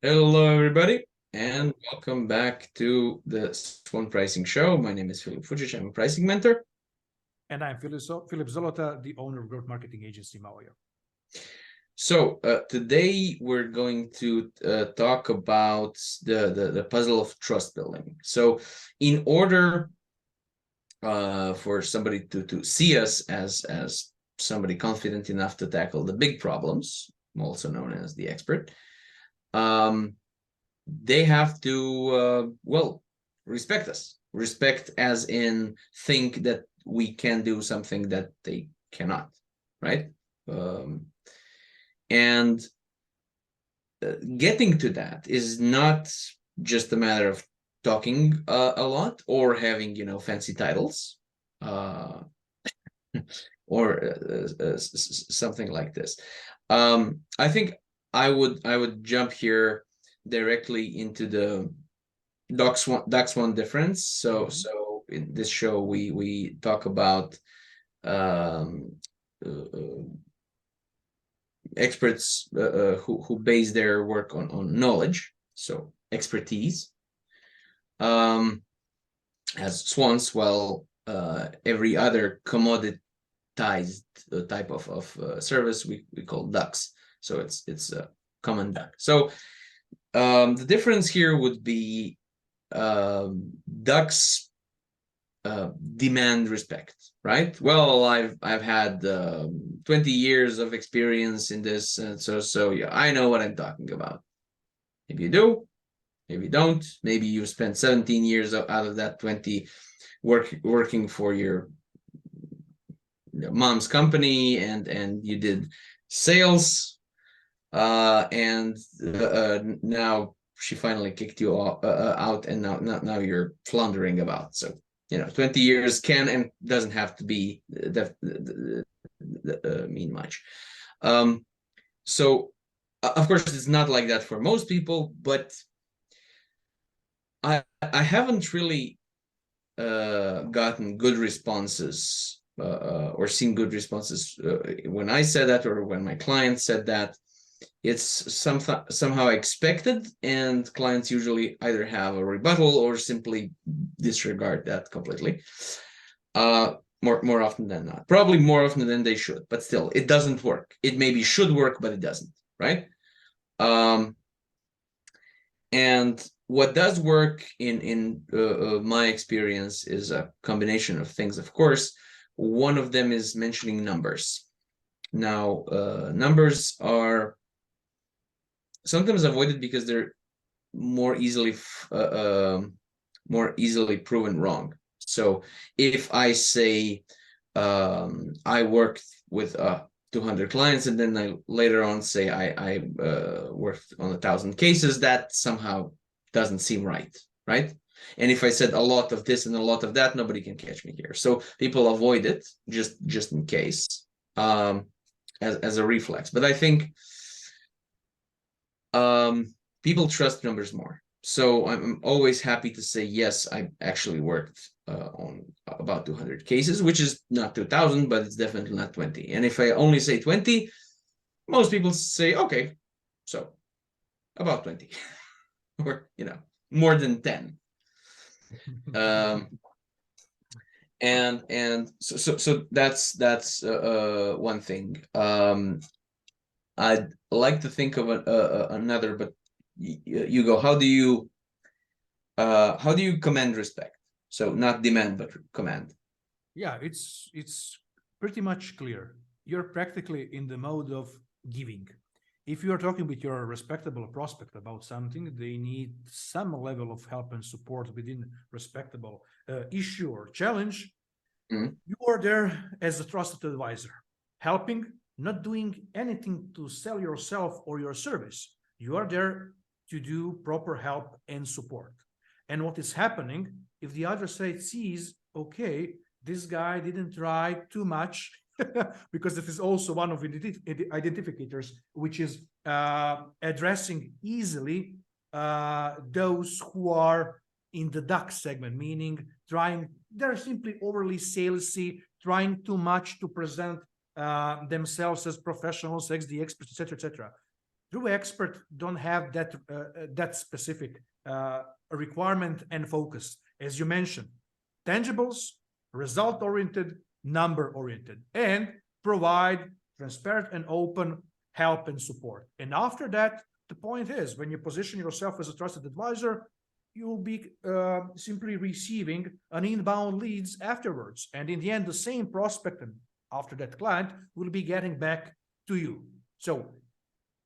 Hello, everybody, and welcome back to the SWAN Pricing Show. My name is Filip Fucic. I'm a pricing mentor. And I'm Philip Zolota, the owner of growth marketing agency Mauer. So today we're going to talk about the puzzle of trust building. So in order for somebody to see us as somebody confident enough to tackle the big problems, also known as the expert, they have to respect us. Respect as in think that we can do something that they cannot, right? And getting to that is not just a matter of talking a lot or having fancy titles uh, or something like this. I think I would jump here directly into the DAX1 difference. So in this show we talk about um, experts who base their work on knowledge, so expertise. As swans, well, every other commoditized type of service we call ducks. So it's a common duck. So the difference here would be ducks demand respect, right? Well, I've had 20 years of experience in this, and so yeah, I know what I'm talking about. Maybe you do, maybe you don't. Maybe you spent 17 years out of that 20 working for your mom's company, and you did sales, and now she finally kicked you out, and now you're floundering about. So 20 years can and doesn't have to be mean much. So of course it's not like that for most people, but I haven't really gotten good responses or seen good responses when I said that or when my client said that. It's somehow expected, and clients usually either have a rebuttal or simply disregard that completely. More often than not, probably more often than they should, but still, it doesn't work. It maybe should work, but it doesn't, right? And what does work in my experience is a combination of things. Of course, one of them is mentioning numbers. Now, numbers are sometimes avoided because they're more easily proven wrong. So if I say I worked with 200 clients, and then I later on say I worked on 1,000 cases, that somehow doesn't seem right, right? And if I said a lot of this and a lot of that, nobody can catch me here. So people avoid it just in case, as a reflex. But I think people trust numbers more. So I'm always happy to say, yes, I actually worked on about 200 cases, which is not 2,000, but it's definitely not 20. And if I only say 20, most people say, okay, so about 20 or, more than 10. And so that's one thing. I'd like to think of another, but you go. How do you command respect? So not demand, but command. Yeah, it's pretty much clear. You're practically in the mode of giving. If you are talking with your respectable prospect about something, they need some level of help and support within respectable issue or challenge. You are there as a trusted advisor, helping, not doing anything to sell yourself or your service. You are there to do proper help and support. And what is happening if the other side sees, okay, this guy didn't try too much, because this is also one of the identifiers, which is addressing easily those who are in the duck segment, meaning they're simply overly salesy, trying too much to present themselves as professionals, as the experts, etc., etc. True expert don't have that that specific requirement and focus, as you mentioned. Tangibles, result-oriented, number-oriented, and provide transparent and open help and support. And after that, the point is, when you position yourself as a trusted advisor, you will be simply receiving an inbound leads afterwards. And in the end, the same prospect and after that client will be getting back to you. So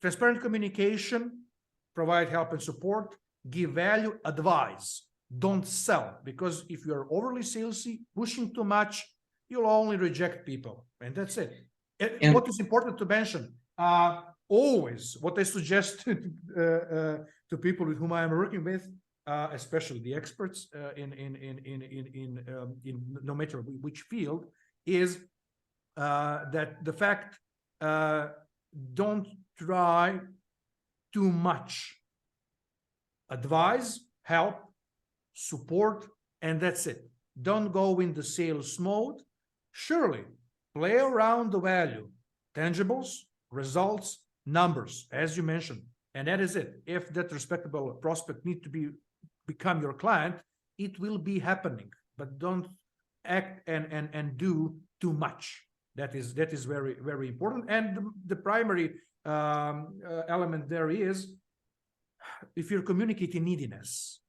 transparent communication, provide help and support, give value, advise. Don't sell, because if you're overly salesy, pushing too much, you'll only reject people, and that's it. And what is important to mention, always what I suggest to people with whom I am working with, especially the experts in no matter which field, is that the fact, don't try too much. Advise, help, support, and that's it. Don't go in the sales mode. Surely play around the value, tangibles, results, numbers, as you mentioned, and that is it. If that respectable prospect need to become your client, it will be happening, but don't act and do too much. That is very, very important. And the primary element there is, if you're communicating neediness,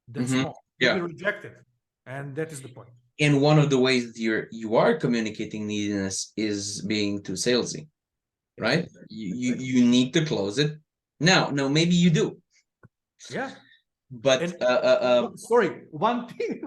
that's wrong. You'll be rejected, and that is the point. And one of the ways that you are communicating neediness is being too salesy, right? You need to close it now. No, maybe you do. Yeah. But sorry, one thing.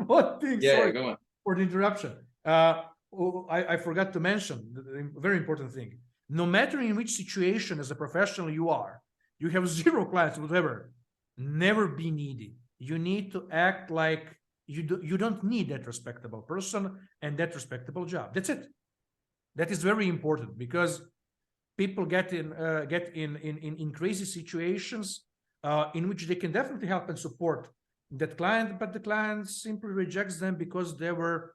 Yeah, sorry, go on. For the interruption. I forgot to mention a very important thing. No matter in which situation as a professional you are, you have zero clients, whatever, never be needy. You need to act like you don't need that respectable person and that respectable job. That's it. That is very important, because people get in crazy situations in which they can definitely help and support that client, but the client simply rejects them because they were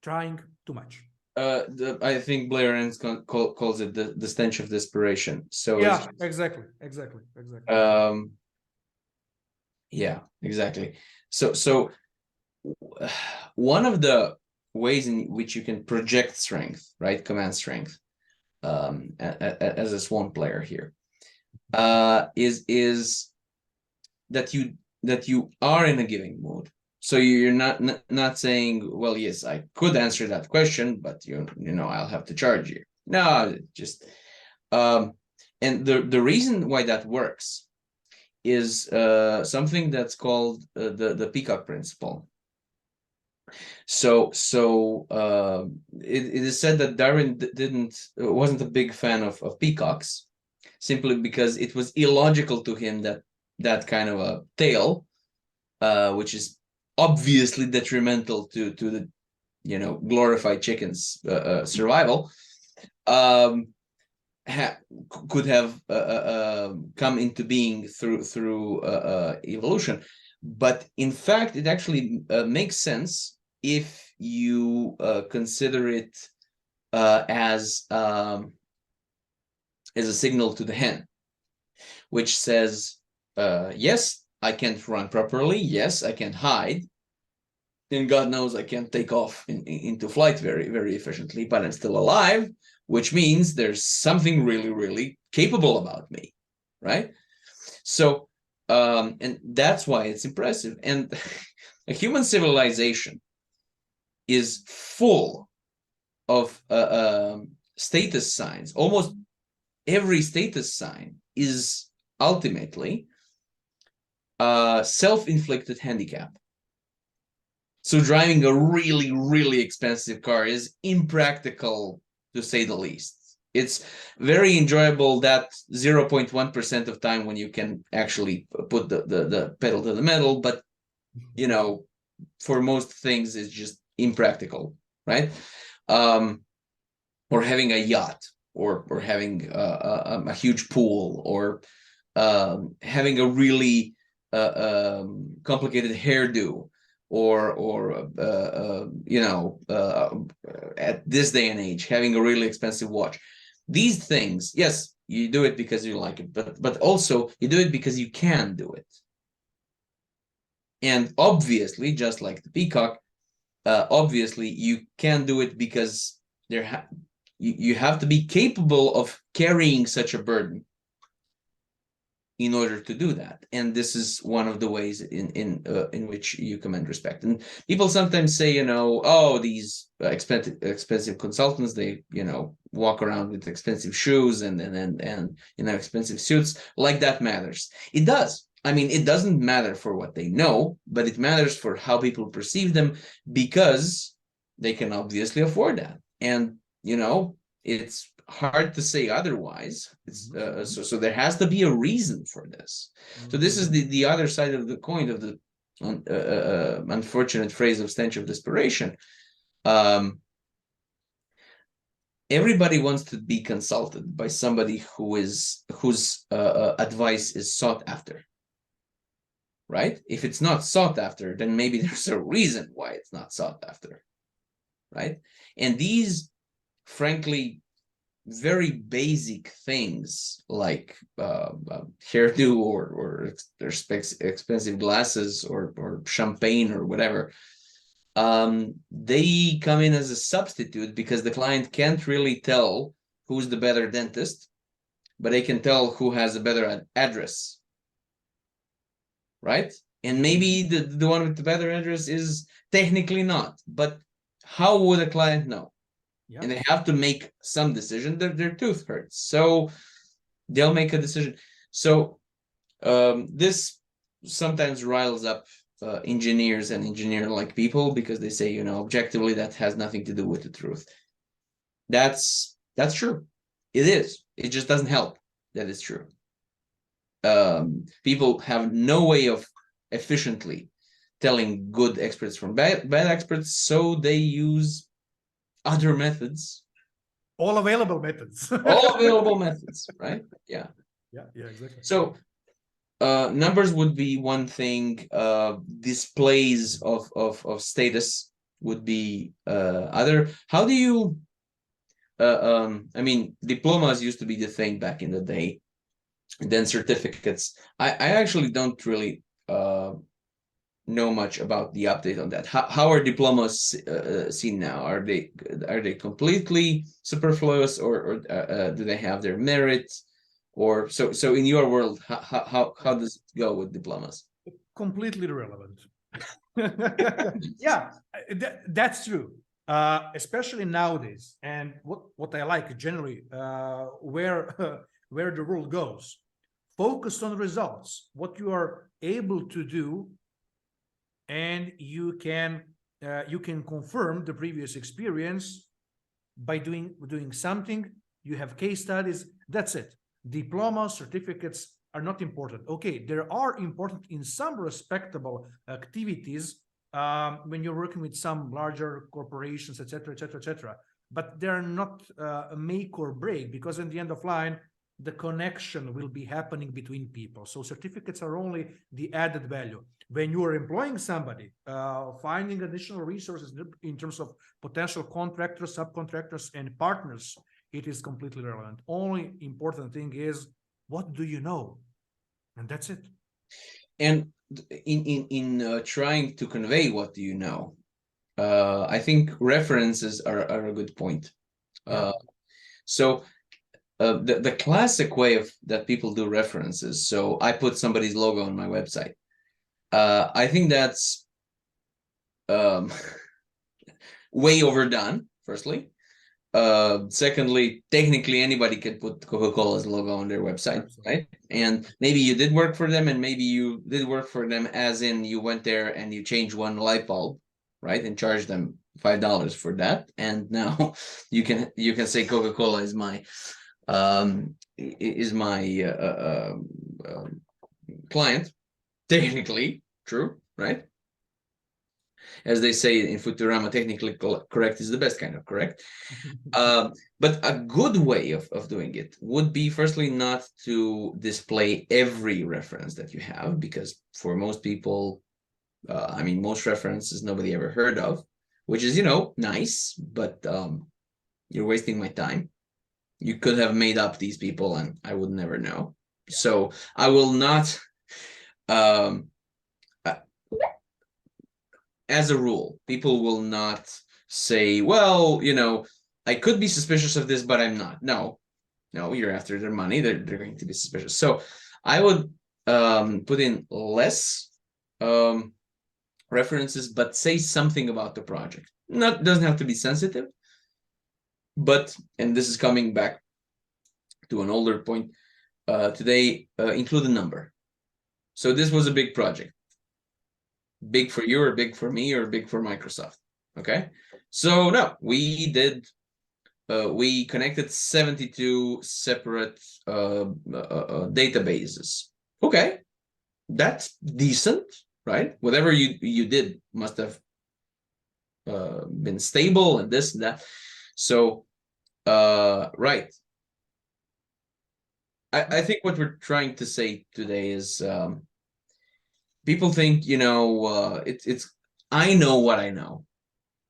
trying too much. I think Blair Enns calls it the stench of desperation. So yeah, exactly. Yeah, exactly. So one of the ways in which you can project strength, right, command strength, as a SWAN player here, is that you are in a giving mood. So you're not saying, well, yes, I could answer that question, but you know I'll have to charge you. No, just and the reason why that works is something that's called the peacock principle. So it is said that Darwin wasn't a big fan of peacocks, simply because it was illogical to him that kind of a tail, which is obviously detrimental to the glorified chickens survival, could have come into being through evolution. But in fact, it actually makes sense if you consider it as a signal to the hen, which says, yes, I can't run properly. Yes, I can hide. And God knows I can't take off into flight very, very efficiently, but I'm still alive, which means there's something really, really capable about me, right? So, and that's why it's impressive. And a human civilization is full of status signs. Almost every status sign is ultimately self-inflicted handicap. So driving a really, really expensive car is impractical, to say the least. It's very enjoyable that 0.1% of time when you can actually put the pedal to the metal, but for most things it's just impractical, right? Or having a yacht, or having a huge pool, or having a really complicated hairdo, or at this day and age, having a really expensive watch. These things, yes, you do it because you like it, but also you do it because you can do it. And obviously, just like the peacock, obviously you can do it because you have to be capable of carrying such a burden in order to do that. And this is one of the ways in which you command respect. And people sometimes say, oh, these expensive consultants, they walk around with expensive shoes and expensive suits, like that matters. It does. I mean, it doesn't matter for what they know, but it matters for how people perceive them, because they can obviously afford that. And it's hard to say otherwise. It's so there has to be a reason for this. So this is the other side of the coin of the unfortunate phrase of stench of desperation. Everybody wants to be consulted by somebody whose advice is sought after, right? If it's not sought after, then maybe there's a reason why it's not sought after, right? And these, frankly, very basic things like hairdo or expensive glasses or champagne or whatever, they come in as a substitute because the client can't really tell who's the better dentist, but they can tell who has a better address, right? And maybe the one with the better address is technically not, but how would a client know? Yeah. And they have to make some decision. Their tooth hurts, so they'll make a decision. So this sometimes riles up engineers and engineer-like people, because they say, objectively, that has nothing to do with the truth. That's true. It is. It just doesn't help that it's true. People have no way of efficiently telling good experts from bad experts, so they use other methods, all available methods, right? Yeah, exactly. So numbers would be one thing. Displays of status would be other. How do you I mean, diplomas used to be the thing back in the day, and then certificates. I actually don't really know much about the update on that. How are diplomas seen now? Are they completely superfluous, or do they have their merit? Or so in your world, how does it go with diplomas? Completely irrelevant. Yeah, that's true. Especially nowadays, and what I like generally, where the world goes, focus on results, what you are able to do, and you can confirm the previous experience by doing something. You have case studies. That's it. Diploma, certificates are not important. Okay, they are important in some respectable activities when you're working with some larger corporations, etc., etc., etc. But they're not a make or break, because in the end of line, the connection will be happening between people. So certificates are only the added value. When you are employing somebody, finding additional resources in terms of potential contractors, subcontractors, and partners, it is completely relevant. Only important thing is, what do you know? And that's it. And in trying to convey what do you know, I think references are a good point. Yeah. So the classic way of that people do references, so I put somebody's logo on my website. I think that's way overdone, firstly. Secondly, technically anybody can put Coca-Cola's logo on their website. Absolutely. Right? And maybe you did work for them, and maybe you did work for them as in you went there and you changed one light bulb, right, and charged them $5 for that, and now you can say Coca-Cola is my client. Technically true, right? As they say in Futurama, technically correct is the best kind of correct. But a good way of doing it would be, firstly, not to display every reference that you have, because for most people, I mean, most references nobody ever heard of, which is, nice, but you're wasting my time. You could have made up these people and I would never know. So I will not, as a rule, people will not say, well, I could be suspicious of this, but I'm not. No, you're after their money. They're going to be suspicious. So I would put in less references, but say something about the project. Doesn't have to be sensitive, but, and this is coming back to an older point today, include a number. So this was a big project. Big for you or big for me or big for Microsoft. Okay. So no, we did, we connected 72 separate databases. Okay. That's decent, right? Whatever you did must have been stable and this and that. So, right. I think what we're trying to say today is, people think, it's I know what I know.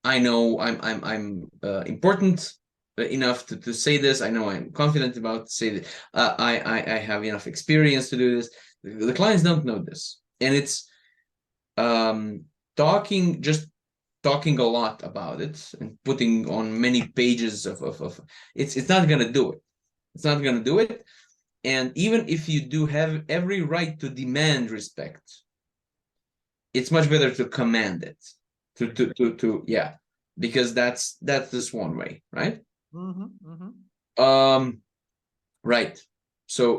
I know I'm important enough to say this. I know I'm confident about to say that. I have enough experience to do this. The clients don't know this, and it's talking a lot about it and putting on many pages of it's not gonna do it. It's not gonna do it. And even if you do have every right to demand respect, it's much better to command it. Yeah, because that's the SWAN way, right? Right. So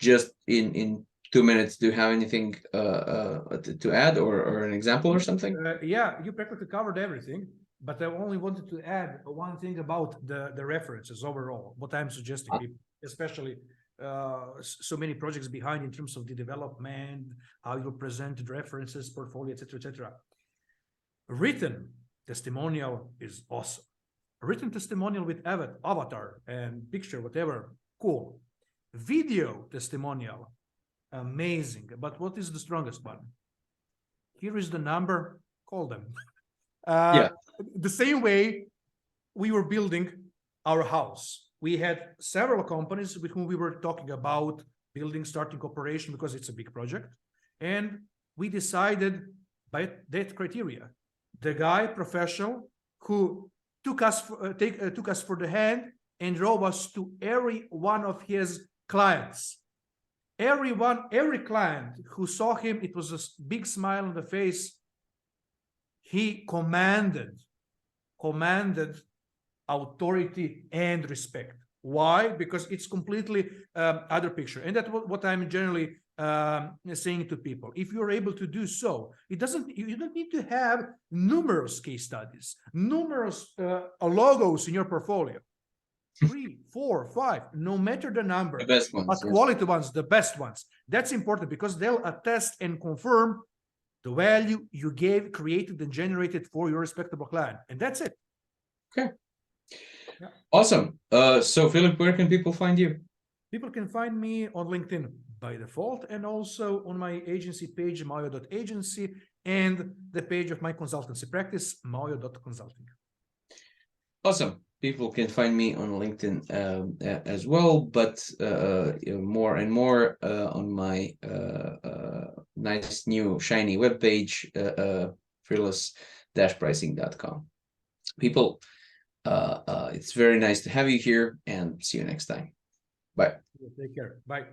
just in 2 minutes, do you have anything to add or an example or something? Yeah, you practically covered everything, but I only wanted to add one thing about the references overall, what I'm suggesting people, especially so many projects behind in terms of the development, how you present the references, portfolio, etc. Written testimonial is awesome. Written testimonial with avatar and picture, whatever, cool. Video testimonial, amazing. But what is the strongest one? Here is the number, call them. Yeah. The same way we were building our house. We had several companies with whom we were talking about building, starting cooperation, because it's a big project. And we decided by that criteria, the guy professional who took us for the hand and drove us to every one of his clients. Every client who saw him, it was a big smile on the face. He commanded authority and respect. Why? Because it's completely other picture. And that's what I'm generally saying to people. If you're able to do so, you don't need to have numerous case studies, numerous logos in your portfolio. 3, 4, 5, no matter the number, the best ones, but quality ones, the best ones. That's important because they'll attest and confirm the value you created and generated for your respectable client. And that's it. Okay. Yeah. Awesome. So Philip, where can people find you? People can find me on LinkedIn by default, and also on my agency page, maoyo.agency, and the page of my consultancy practice, maoyo.consulting. Awesome. People can find me on LinkedIn as well, but more and more on my nice new shiny webpage, fearless-pricing.com. People, it's very nice to have you here, and see you next time. Bye. Take care. Bye.